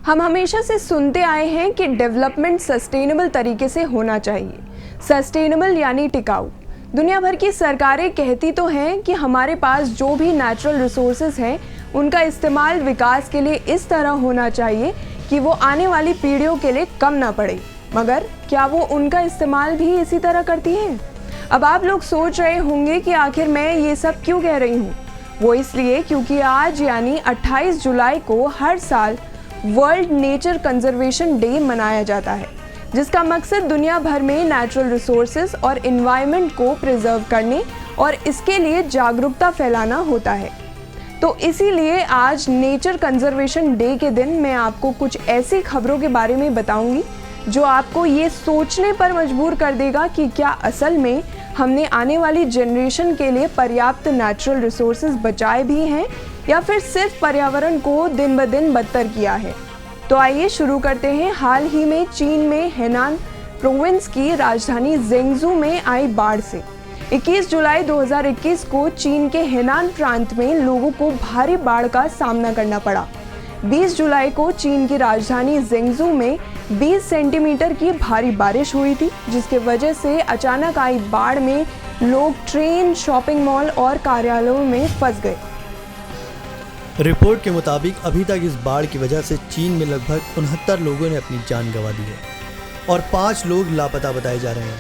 हम हमेशा से सुनते आए हैं कि डेवलपमेंट सस्टेनेबल तरीके से होना चाहिए। सस्टेनेबल यानी टिकाऊ। दुनिया भर की सरकारें कहती तो हैं कि हमारे पास जो भी नेचुरल रिसोर्सेज हैं उनका इस्तेमाल विकास के लिए इस तरह होना चाहिए कि वो आने वाली पीढ़ियों के लिए कम ना पड़े, मगर क्या वो उनका इस्तेमाल भी इसी तरह करती हैं? अब आप लोग सोच रहे होंगे कि आखिर मैं ये सब क्यों कह रही हूँ। वो इसलिए क्योंकि आज यानी 28 जुलाई को हर साल वर्ल्ड नेचर कंजर्वेशन डे मनाया जाता है, जिसका मकसद दुनिया भर में नेचुरल रिसोर्सेज और एनवायरनमेंट को प्रिजर्व करने और इसके लिए जागरूकता फैलाना होता है। तो इसीलिए आज नेचर कंजर्वेशन डे के दिन मैं आपको कुछ ऐसी खबरों के बारे में बताऊंगी जो आपको ये सोचने पर मजबूर कर देगा कि क्या असल में हमने आने वाली जनरेशन के लिए पर्याप्त नेचुरल रिसोर्सेज बचाए भी हैं या फिर सिर्फ पर्यावरण को दिन ब दिन बदतर किया है। तो आइए शुरू करते हैं। हाल ही में चीन में हेनान प्रोविंस की राजधानी जेंगजू में आई बाढ़ से 21 जुलाई 2021 को चीन के हेनान प्रांत में लोगों को भारी बाढ़ का सामना करना पड़ा। 20 जुलाई को चीन की राजधानी जेंगजू में 20 सेंटीमीटर की भारी बारिश हुई थी, जिसके वजह से अचानक आई बाढ़ में लोग ट्रेन, शॉपिंग मॉल और कार्यालयों में फंस गए। रिपोर्ट के मुताबिक अभी तक इस बाढ़ की वजह से चीन में लगभग 69 लोगों ने अपनी जान गंवा दी है और 5 लोग लापता बताए जा रहे हैं।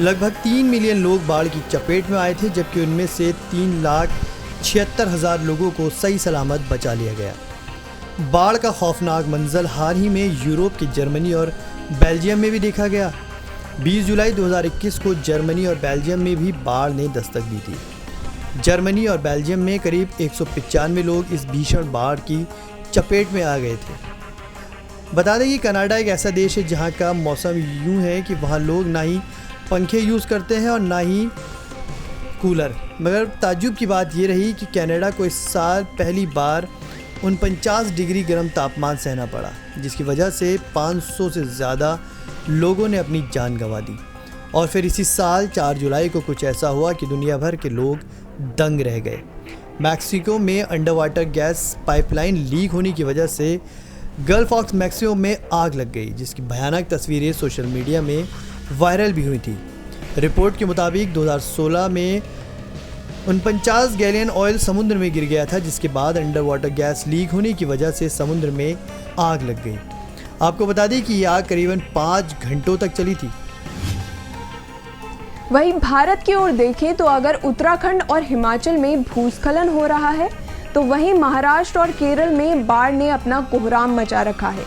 लगभग 3 मिलियन लोग बाढ़ की चपेट में आए थे, जबकि उनमें से 3,76,000 लोगों को सही सलामत बचा लिया गया। बाढ़ का खौफनाक मंजर हाल ही में यूरोप के जर्मनी और बेल्जियम में भी देखा गया। 20 जुलाई 2021 को जर्मनी और बेल्जियम में भी बाढ़ ने दस्तक दी थी। जर्मनी और बेल्जियम में करीब 195 लोग इस भीषण बाढ़ की चपेट में आ गए थे। बता दें कि कनाडा एक ऐसा देश है जहां का मौसम यूं है कि वहां लोग ना ही पंखे यूज़ करते हैं और ना ही कूलर। मगर ताज्जुब की बात यह रही कि कनाडा को इस साल पहली बार 49 डिग्री गर्म तापमान सहना पड़ा, जिसकी वजह से 500 से ज़्यादा लोगों ने अपनी जान गंवा दी। और फिर इसी साल 4 जुलाई को कुछ ऐसा हुआ कि दुनिया भर के लोग दंग रह गए। मैक्सिको में under water gas pipeline leak होने की वजह से गल्फ ऑफ मैक्सिको में आग लग गई, जिसकी भयानक तस्वीरें सोशल मीडिया में वायरल भी हुई थी। रिपोर्ट के मुताबिक 2016 में 49 गैलन ऑयल समुद्र में गिर गया था, जिसके बाद अंडर वाटर गैस लीक होने की वजह से समुद्र में आग लग गई। आपको बता दें कि यह आग करीबन 5 घंटों तक चली थी। वहीं भारत की ओर देखें तो अगर उत्तराखंड और हिमाचल में भूस्खलन हो रहा है, तो वहीं महाराष्ट्र और केरल में बाढ़ ने अपना कोहराम मचा रखा है।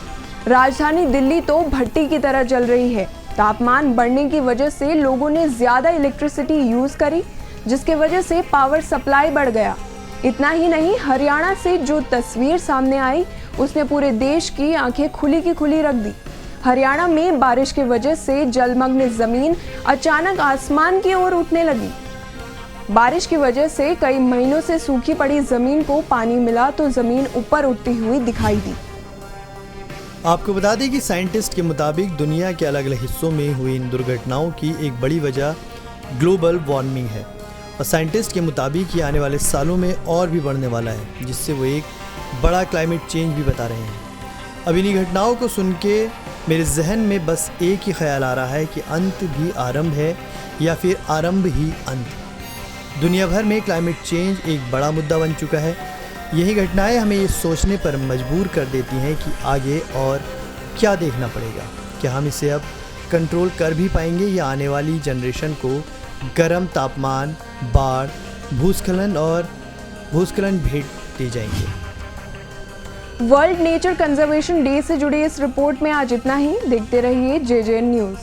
राजधानी दिल्ली तो भट्टी की तरह जल रही है। तापमान बढ़ने की वजह से लोगों ने ज़्यादा इलेक्ट्रिसिटी यूज़ करी, जिसके वजह से पावर सप्लाई बढ़ गया। इतना ही नहीं, हरियाणा से जो तस्वीर सामने आई उसने पूरे देश की आंखें खुली की खुली रख दी। हरियाणा में बारिश की वजह से जलमग्न जमीन अचानक आसमान की ओर उठने लगी। बारिश की वजह से कई महीनों से सूखी पड़ी जमीन को पानी मिला तो जमीन ऊपर उठती हुई दिखाई दी। आपको बता दें कि साइंटिस्ट के मुताबिक दुनिया के अलग अलग हिस्सों में हुई इन दुर्घटनाओं की एक बड़ी वजह ग्लोबल वार्मिंग है और साइंटिस्ट के मुताबिक ये आने वाले सालों में और भी बढ़ने वाला है, जिससे वो एक बड़ा क्लाइमेट चेंज भी बता रहे हैं। अब इन्हीं घटनाओं को सुन के मेरे जहन में बस एक ही ख्याल आ रहा है कि अंत भी आरंभ है या फिर आरंभ ही अंत। दुनिया भर में क्लाइमेट चेंज एक बड़ा मुद्दा बन चुका है। यही घटनाएं हमें ये सोचने पर मजबूर कर देती हैं कि आगे और क्या देखना पड़ेगा। क्या हम इसे अब कंट्रोल कर भी पाएंगे या आने वाली जनरेशन को गर्म तापमान, बाढ़, भूस्खलन भेंट दे जाएंगे। वर्ल्ड नेचर कंजर्वेशन डे से जुड़ी इस रिपोर्ट में आज इतना ही। देखते रहिए JJN न्यूज़।